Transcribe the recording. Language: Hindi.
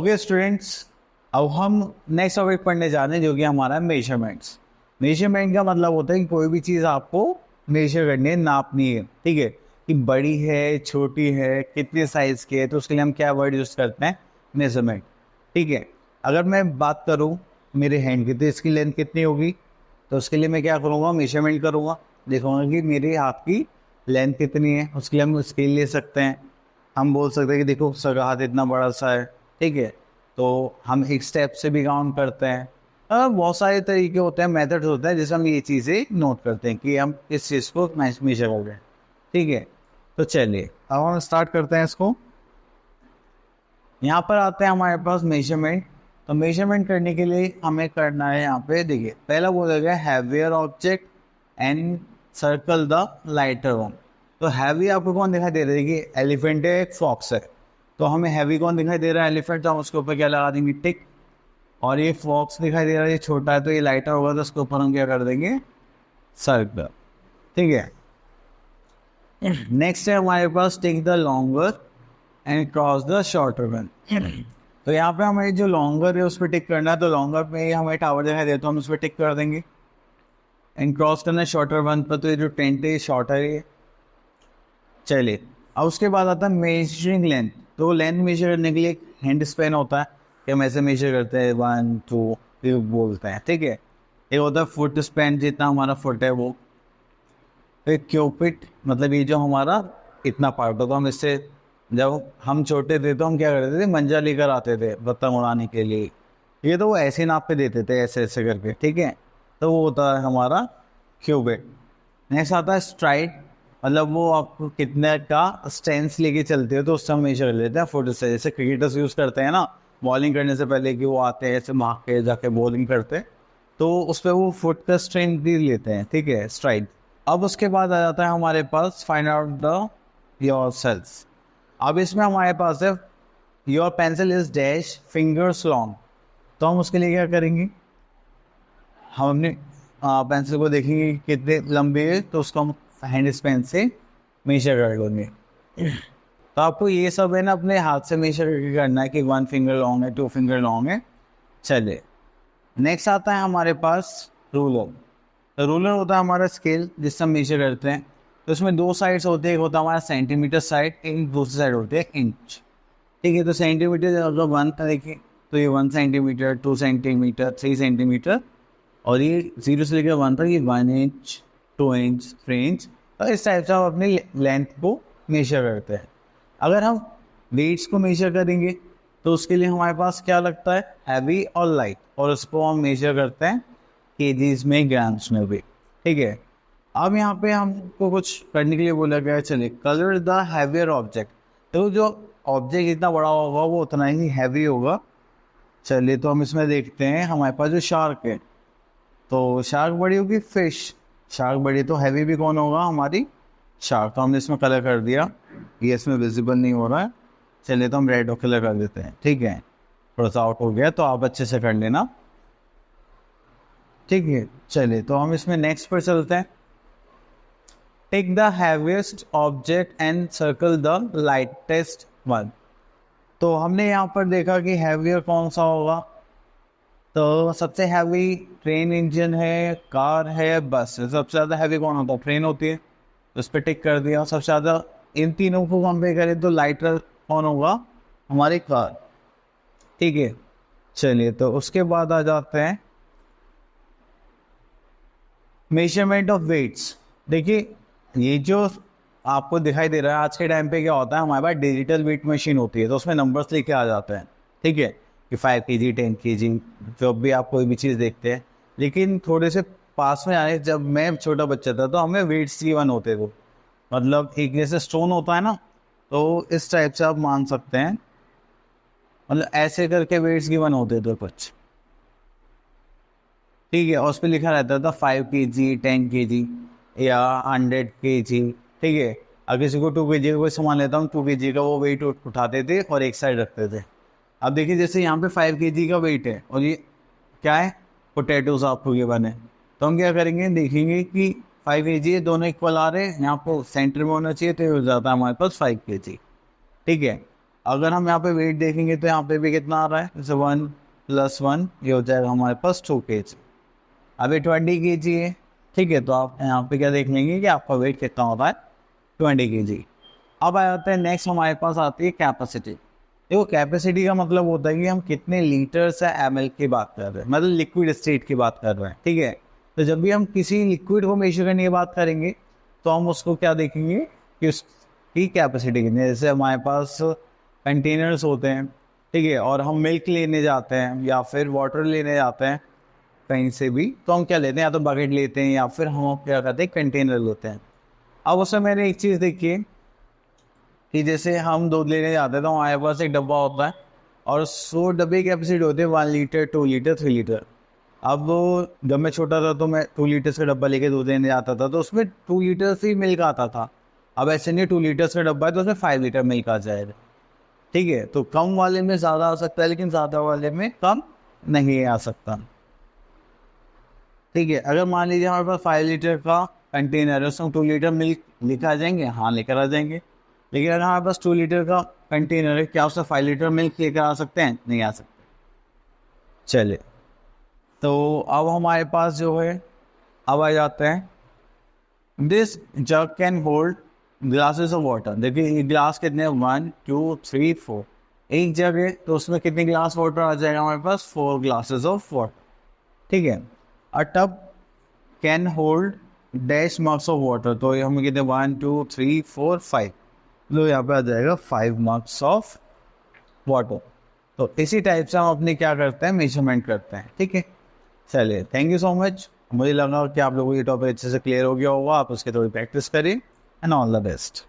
ओके स्टूडेंट्स, अब हम नेक्स्ट टॉपिक पढ़ने जा रहे हैं जो कि हमारा मेजरमेंट्स। मेजरमेंट का मतलब होता है कि कोई भी चीज़ आपको मेजर करनी है, नापनी है, ठीक है, कि बड़ी है, छोटी है, कितने साइज की है, तो उसके लिए हम क्या वर्ड यूज़ करते हैं, मेजरमेंट। ठीक है, अगर मैं बात करूँ मेरे हैंड की तो इसकी लेंथ कितनी होगी, तो उसके लिए मैं क्या करूँगा, मेजरमेंट करूँगा, देखूँगा कि मेरे हाथ की लेंथ कितनी है। उसके लिए हम स्केल ले सकते हैं, हम बोल सकते हैं कि देखो उसका हाथ इतना बड़ा सा है, ठीक है, तो हम एक स्टेप से भी काउंट करते हैं। बहुत सारे तरीके होते हैं, मेथड्स होते हैं जिससे हम ये चीज़ें नोट करते हैं कि हम इस चीज़ को मेजर कर रहे हैं। ठीक है, तो चलिए अब हम स्टार्ट करते हैं इसको। यहाँ पर आते हैं हमारे पास मेजरमेंट। तो मेजरमेंट करने के लिए हमें करना है, यहाँ पे देखिए पहला बोला गया heavier object and circle the lighter one. तो हैवी आपको कौन दिखाई दे रहा है, देखिए एलिफेंट है, एक फॉक्स है, तो हमें हैवी कौन दिखाई दे रहा है, एलिफेंट, तो हम उसके ऊपर क्या लगा देंगे, टिक। और ये फॉक्स दिखाई दे रहा है, ये छोटा है तो ये लाइटर होगा, तो उसके ऊपर हम क्या कर देंगे, सर्कल। ठीक है, नेक्स्ट है हमारे पास take the longer and cross the shorter one. तो यहाँ पे हमें जो लॉन्गर है उस पर टिक करना है, तो लॉन्गर पे हमें टावर दिखाई दे तो हम उस पर टिक कर देंगे। एंड क्रॉस करना है शॉर्टर वन पर, तो ये जो टेंट है शॉर्टर है। चलिए अब उसके बाद आता है मेजरिंग लेंथ। तो लेंथ मेजर करने के लिए हैंड स्पैन होता है कि हम ऐसे मेजर करते हैं 1 2 फिर बोलते हैं, ठीक है। एक होता है फुट स्पैन, जितना हमारा फुट है वो। फिर क्यूपिट, मतलब ये जो हमारा इतना पार्ट होता है, हम इससे जब हम छोटे थे तो हम क्या करते थे, मंजा लेकर आते थे पतंग उड़ाने के लिए, ये तो वो ऐसे नाप पे देते थे ऐसे ऐसे करके, ठीक है, तो वो होता है हमारा क्यूबिट। नेक्स्ट आता है स्ट्राइड, मतलब वो आपको कितने का स्टेंस लेके चलते हो तो उससे हम मेजर कर लेते हैं फुट से। जैसे क्रिकेटर्स यूज़ करते हैं ना बॉलिंग करने से पहले, कि वो आते हैं ऐसे भाग के जाके बॉलिंग करते हैं, तो उस पर वो फुट का स्ट्रेंथ भी लेते हैं, ठीक है, स्ट्राइड। अब उसके बाद आ जाता है हमारे पास find out the your cells. अब इसमें हमारे पास है your pencil is dash fingers long. तो हम उसके लिए क्या करेंगे, हम अपने पेंसिल को देखेंगे कितने लंबे है, तो उसको हम हैंड पेन से मेजर कर लेंगे। तो आपको ये सब है ना अपने हाथ से मेजर करके करना है कि 1 फिंगर लॉन्ग है, 2 फिंगर लॉन्ग है। चलिए नेक्स्ट आता है हमारे पास रूलर। तो रूलर होता है हमारा स्केल जिससे हम मेजर करते हैं। तो इसमें 2 साइड्स होते हैं, एक होता है हमारा सेंटीमीटर साइड, एक दूसरी साइड होती है इंच। ठीक है, तो सेंटीमीटर अगर 1 देखिए तो ये 1 सेंटीमीटर, 2 सेंटीमीटर, 3 सेंटीमीटर, और ये 0 से लेकर 1 तक ये 1 इंच, 2 इंच, 3 इंच। तो इस टाइप से हम अपनी लेंथ को मेजर करते हैं। अगर हम वेट्स को मेजर करेंगे तो उसके लिए हमारे पास क्या लगता है, हैवी और लाइट, और उसको हम मेजर करते हैं केजीज में, ग्राम्स में भी। ठीक है, अब यहाँ पे हमको कुछ करने के लिए बोला गया है, चलिए कलर द हैवियर ऑब्जेक्ट। तो जो ऑब्जेक्ट जितना बड़ा होगा वो उतना ही हैवी होगा। चलिए तो हम इसमें देखते हैं हमारे पास जो शार्क है, तो शार्क बड़ी होगी फिश, शार्क बड़ी, तो हैवी भी कौन होगा, हमारी शार्क। तो हमने इसमें कलर कर दिया, ये इसमें विजिबल नहीं हो रहा है। चलिए तो हम रेड कलर कर देते हैं, ठीक है, थोड़ा सा आउट हो गया तो आप अच्छे से कर लेना, ठीक है। चलिए तो हम इसमें नेक्स्ट पर चलते हैं। Take the heaviest object and circle the lightest one. तो हमने यहाँ पर देखा कि हैवियर कौन सा होगा, तो सबसे हैवी ट्रेन इंजन है, कार है, बस है। सबसे ज़्यादा हैवी कौन होता है, ट्रेन होती है, तो उस पर टिक कर दिया। सबसे ज़्यादा इन तीनों को कंपेयर करें तो लाइटर कौन होगा, हमारी कार, ठीक है। चलिए तो उसके बाद आ जाते हैं मेजरमेंट ऑफ वेट्स। देखिए ये जो आपको दिखाई दे रहा है, आज के टाइम पे क्या होता है, हमारे पास डिजिटल वेट मशीन होती है, तो उसमें नंबर्स लेके आ जाते हैं, ठीक है, कि 5 kg 10 kg, जब भी आप कोई भी चीज़ देखते हैं। लेकिन थोड़े से पास में आए, जब मैं छोटा बच्चा था तो हमें वेट्स गिवन होते थे, मतलब एक जैसे स्टोन होता है ना, तो इस टाइप से आप मान सकते हैं, मतलब ऐसे करके वेट्स गिवन होते थे कुछ, ठीक है। और उस पर लिखा रहता था 5 kg 10 kg या 100 kg, ठीक है। अगर किसी को 2 kg का कोई सामान लेता हूँ, 2 kg का वो वेट उठाते थे और एक साइड रखते थे। अब देखिए जैसे यहाँ पे 5 kg का वेट है और ये क्या है, पोटैटोज आपको ये बने, तो हम क्या करेंगे, देखेंगे कि 5 kg है, दोनों इक्वल आ रहे हैं, यहाँ पर सेंटर में होना चाहिए, तो ये हो जाता है हमारे पास 5 kg, ठीक है। अगर हम यहाँ पे वेट देखेंगे तो यहाँ पे भी कितना आ रहा है, जैसे 1 + 1 ये हो जाएगा हमारे पास 2 kg। अभी 20 kg है, ठीक है, तो आप यहाँ पे क्या देख लेंगे कि आपका वेट कितना होता है, 20 kg। अब आ जाता है नेक्स्ट, हमारे पास आती है कैपेसिटी। देखो कैपेसिटी का मतलब होता है कि हम कितने लीटर्स या ml की बात कर रहे हैं, मतलब लिक्विड स्टेट की बात कर रहे हैं, ठीक है। तो जब भी हम किसी लिक्विड को मेजर करने की बात करेंगे तो हम उसको क्या देखेंगे कि उसकी कैपेसिटी कितनी है। जैसे हमारे पास कंटेनर्स होते हैं, ठीक है, और हम मिल्क लेने जाते हैं या फिर वाटर लेने जाते हैं कहीं से भी, तो हम क्या लेते हैं, या तो बकेट लेते हैं या फिर हम क्या करते हैं, कंटेनर लेते हैं। अब उसमें मैंने एक चीज़ देखी है कि जैसे हम दूध लेने जाते हैं तो हमारे पास एक डब्बा होता है और 100 डब्बे की कैपेसिटी होती है, 1 लीटर, 2 लीटर, 3 लीटर। अब जब मैं छोटा था तो मैं 2 लीटर्स का डब्बा लेके दूध लेने जाता था, तो उसमें 2 लीटर्स ही मिल्क आता था। अब ऐसे नहीं 2 लीटर्स का डब्बा है तो उसमें 5 लीटर मिल्क आ जाएगा, ठीक है। तो कम वाले में ज़्यादा आ सकता है लेकिन ज़्यादा वाले में कम नहीं आ सकता, ठीक है। अगर मान लीजिए हमारे पास 5 लीटर का कंटेनर है, उसमें 2 लीटर मिल्क लेकर आ जाएंगे, हाँ लेकर आ जाएंगे। लेकिन अगर हमारे पास 2 लीटर का कंटेनर है, क्या उसमें 5 लीटर मिल्क लेकर आ सकते हैं, नहीं आ सकते। चलिए, तो अब हमारे पास जो है, अब आ जाते हैं this jug can hold glasses of water. देखिए ये ग्लास कितने, 1 2 3 4, एक जग है तो उसमें कितने ग्लास वाटर आ जाएगा हमारे पास, 4 ग्लासेस ऑफ वाटर, ठीक है। A tub can hold dash mugs of water, तो ये हमें कहते हैं 1 2 3 4 5, तो यहाँ पे आ जाएगा 5 मग्स ऑफ वाटर। तो इसी टाइप से हम अपने क्या करते हैं, मेजरमेंट करते हैं, ठीक है। चलिए, थैंक यू सो मच। मुझे लगा कि आप लोगों को ये टॉपिक अच्छे से क्लियर हो गया होगा, आप उसके थोड़ी प्रैक्टिस करिए एंड ऑल द बेस्ट।